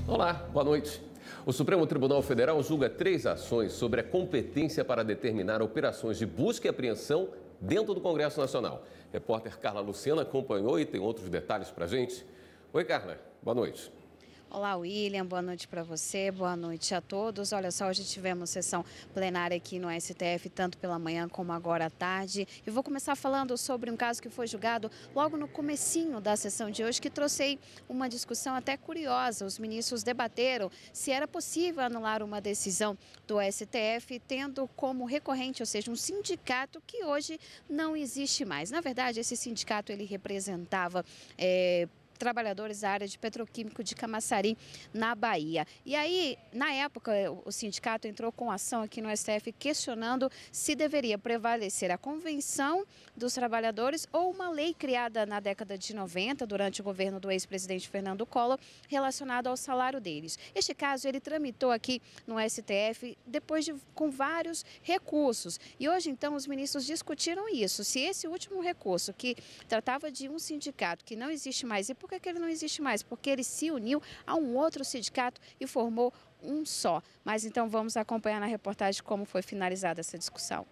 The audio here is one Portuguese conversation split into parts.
Olá, boa noite. O Supremo Tribunal Federal julga 3 ações sobre a competência para determinar operações de busca e apreensão dentro do Congresso Nacional. Repórter Carla Lucena acompanhou e tem outros detalhes para a gente. Oi, Carla, boa noite. Olá, William, boa noite para você, boa noite a todos. Olha só, hoje tivemos sessão plenária aqui no STF, tanto pela manhã como agora à tarde. E vou começar falando sobre um caso que foi julgado logo no comecinho da sessão de hoje, que trouxe uma discussão até curiosa. Os ministros debateram se era possível anular uma decisão do STF, tendo como recorrente, ou seja, um sindicato que hoje não existe mais. Na verdade, esse sindicato ele representava trabalhadores da área de petroquímico de Camaçari, na Bahia. E aí, na época, o sindicato entrou com ação aqui no STF questionando se deveria prevalecer a Convenção dos Trabalhadores ou uma lei criada na década de 90, durante o governo do ex-presidente Fernando Collor, relacionada ao salário deles. Este caso, ele tramitou aqui no STF com vários recursos. E hoje, então, os ministros discutiram isso, se esse último recurso, que tratava de um sindicato que não existe mais, e por que ele não existe mais? Porque ele se uniu a um outro sindicato e formou um só. Mas então vamos acompanhar na reportagem como foi finalizada essa discussão.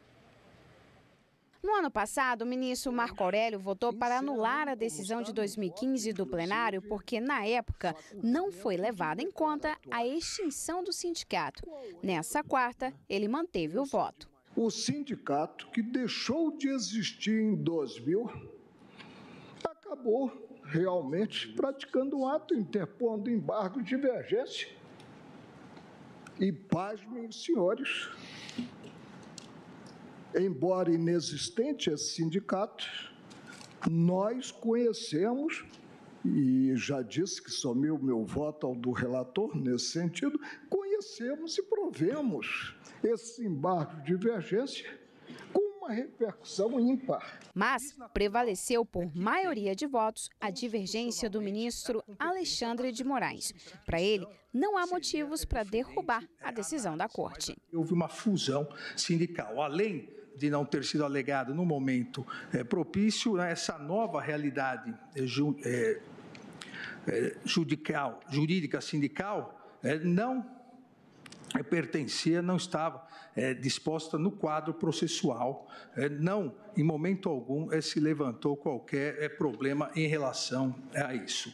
No ano passado, o ministro Marco Aurélio votou para anular a decisão de 2015 do plenário porque, na época, não foi levada em conta a extinção do sindicato. Nessa quarta, ele manteve o voto. O sindicato, que deixou de existir em 2000, acabou realmente praticando um ato, interpondo embargo de divergência. E, pasmem, senhores, embora inexistente esse sindicato, nós conhecemos, e já disse que somei o meu voto ao do relator nesse sentido, conhecemos e provemos esse embargo de divergência com uma repercussão ímpar. Mas prevaleceu por maioria de votos a divergência do ministro Alexandre de Moraes. Para ele, não há motivos para derrubar a decisão da Corte. Houve uma fusão sindical, além de não ter sido alegado no momento propício, essa nova realidade jurídica sindical não pertencia, não estava disposta no quadro processual, não, em momento algum, se levantou qualquer problema em relação a isso.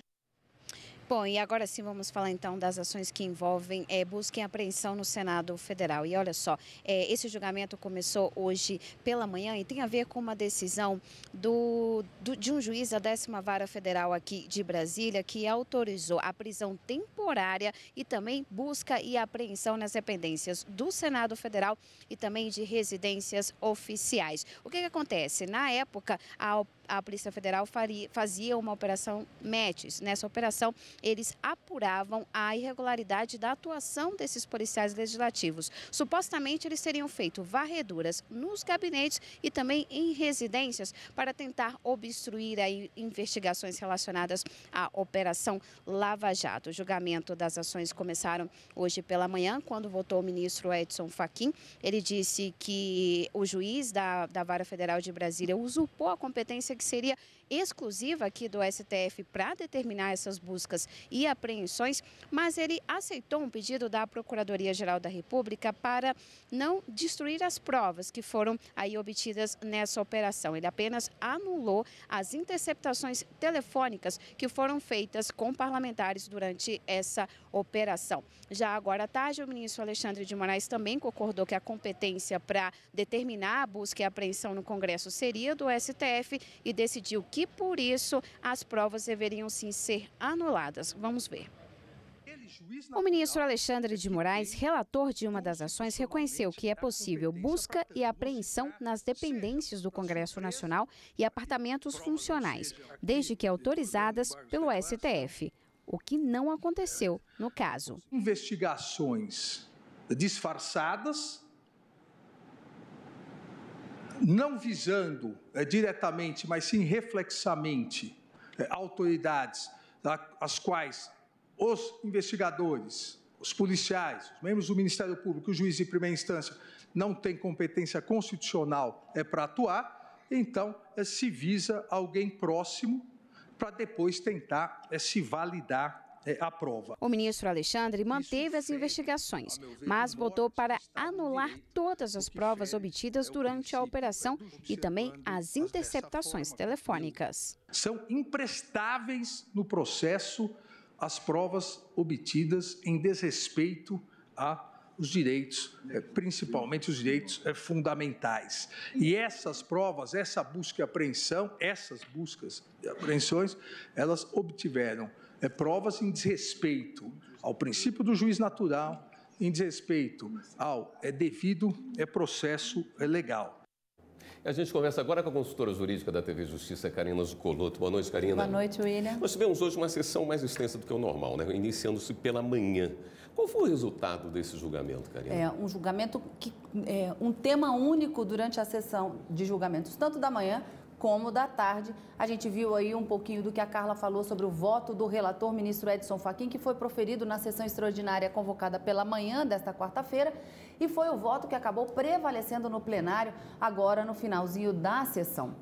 Bom, e agora sim vamos falar então das ações que envolvem busca e apreensão no Senado Federal. E olha só, esse julgamento começou hoje pela manhã e tem a ver com uma decisão de um juiz da 10ª Vara Federal aqui de Brasília, que autorizou a prisão temporária e também busca e apreensão nas dependências do Senado Federal e também de residências oficiais. O que acontece? Na época, a Polícia Federal fazia uma operação METES. Nessa operação, eles apuravam a irregularidade da atuação desses policiais legislativos. Supostamente, eles teriam feito varreduras nos gabinetes e também em residências para tentar obstruir aí investigações relacionadas à Operação Lava Jato. O julgamento das ações começaram hoje pela manhã, quando votou o ministro Edson Fachin. Ele disse que o juiz da Vara Federal de Brasília usurpou a competência que seria exclusiva aqui do STF para determinar essas buscas e apreensões, mas ele aceitou um pedido da Procuradoria-Geral da República para não destruir as provas que foram aí obtidas nessa operação. Ele apenas anulou as interceptações telefônicas que foram feitas com parlamentares durante essa operação. Já agora à tarde, o ministro Alexandre de Moraes também concordou que a competência para determinar a busca e apreensão no Congresso seria do STF e decidiu que, por isso, as provas deveriam sim ser anuladas. Vamos ver. O ministro Alexandre de Moraes, relator de uma das ações, reconheceu que é possível busca e apreensão nas dependências do Congresso Nacional e apartamentos funcionais, desde que autorizadas pelo STF, o que não aconteceu no caso. Investigações disfarçadas, não visando diretamente, mas sim reflexamente, autoridades as quais os investigadores, os policiais, os membros do Ministério Público, o juiz de primeira instância não têm competência constitucional para atuar, então se visa alguém próximo para depois tentar se validar a prova. O ministro Alexandre manteve as investigações, mas votou para anular todas as provas obtidas durante a operação e também as interceptações telefônicas. São imprestáveis no processo as provas obtidas em desrespeito aos direitos, principalmente os direitos fundamentais. E essas provas, essa busca e apreensão, essas buscas e apreensões, elas obtiveram provas em desrespeito ao princípio do juiz natural, em desrespeito ao devido processo legal. A gente conversa agora com a consultora jurídica da TV Justiça, Karina Zuccolotto. Boa noite, Karina. Boa noite, William. Nós tivemos hoje uma sessão mais extensa do que o normal, né? Iniciando-se pela manhã. Qual foi o resultado desse julgamento, Karina? Um julgamento que um tema único durante a sessão de julgamentos, tanto da manhã como da tarde. A gente viu aí um pouquinho do que a Carla falou sobre o voto do relator, ministro Edson Fachin, que foi proferido na sessão extraordinária convocada pela manhã desta quarta-feira, e foi o voto que acabou prevalecendo no plenário agora no finalzinho da sessão.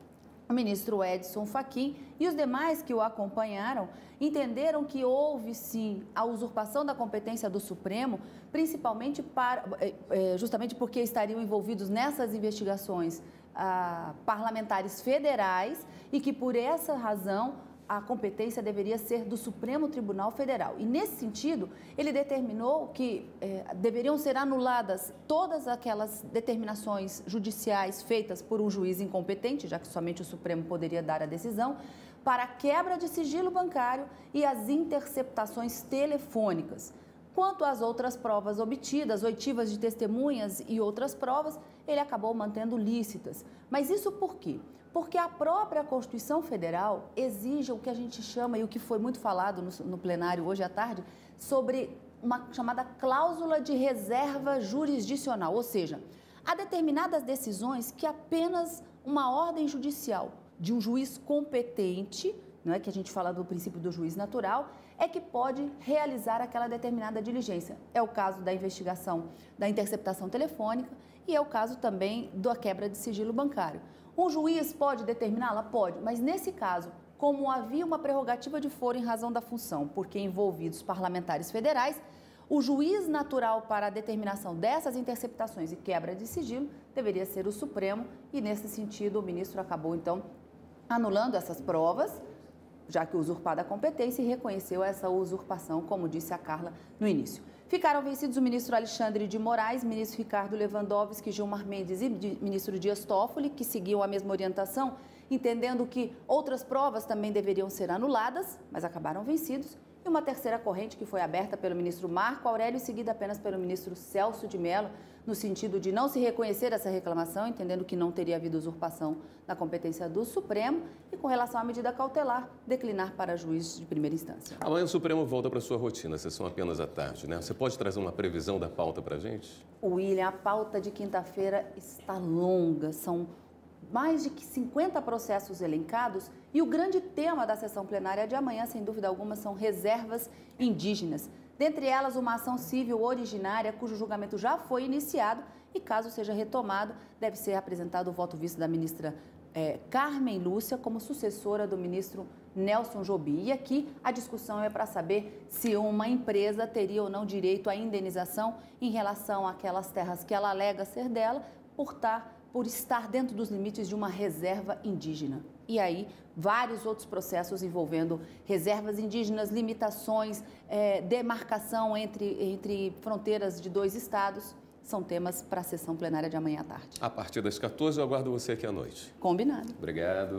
O ministro Edson Fachin e os demais que o acompanharam entenderam que houve, sim, a usurpação da competência do Supremo, principalmente justamente porque estariam envolvidos nessas investigações parlamentares federais e que, por essa razão, a competência deveria ser do Supremo Tribunal Federal. E, nesse sentido, ele determinou que deveriam ser anuladas todas aquelas determinações judiciais feitas por um juiz incompetente, já que somente o Supremo poderia dar a decisão, para a quebra de sigilo bancário e as interceptações telefônicas. Quanto às outras provas obtidas, oitivas de testemunhas e outras provas, ele acabou mantendo lícitas. Mas isso por quê? Porque a própria Constituição Federal exige o que a gente chama, e o que foi muito falado no plenário hoje à tarde, sobre uma chamada cláusula de reserva jurisdicional, ou seja, há determinadas decisões que apenas uma ordem judicial de um juiz competente, não é que a gente fala do princípio do juiz natural, é que pode realizar aquela determinada diligência. É o caso da investigação da interceptação telefônica e é o caso também da quebra de sigilo bancário. Um juiz pode determiná-la? Pode, mas nesse caso, como havia uma prerrogativa de foro em razão da função, porque envolvidos parlamentares federais, o juiz natural para a determinação dessas interceptações e quebra de sigilo deveria ser o Supremo e, nesse sentido, o ministro acabou, então, anulando essas provas, já que usurpada a competência, e reconheceu essa usurpação, como disse a Carla no início. Ficaram vencidos o ministro Alexandre de Moraes, ministro Ricardo Lewandowski, Gilmar Mendes e ministro Dias Toffoli, que seguiam a mesma orientação, entendendo que outras provas também deveriam ser anuladas, mas acabaram vencidos. E uma terceira corrente que foi aberta pelo ministro Marco Aurélio e seguida apenas pelo ministro Celso de Mello, no sentido de não se reconhecer essa reclamação, entendendo que não teria havido usurpação da competência do Supremo, e com relação à medida cautelar, declinar para juiz de primeira instância. Amanhã o Supremo volta para a sua rotina, sessão apenas à tarde, né? Você pode trazer uma previsão da pauta para a gente? William, a pauta de quinta-feira está longa, são mais de 50 processos elencados e o grande tema da sessão plenária de amanhã, sem dúvida alguma, são reservas indígenas. Dentre elas, uma ação civil originária cujo julgamento já foi iniciado e, caso seja retomado, deve ser apresentado o voto visto da ministra Carmen Lúcia como sucessora do ministro Nelson Jobim. E aqui a discussão é para saber se uma empresa teria ou não direito à indenização em relação àquelas terras que ela alega ser dela por estar dentro dos limites de uma reserva indígena. E aí, vários outros processos envolvendo reservas indígenas, limitações, demarcação entre fronteiras de dois estados, são temas para a sessão plenária de amanhã à tarde. A partir das 14, eu aguardo você aqui à noite. Combinado. Obrigado.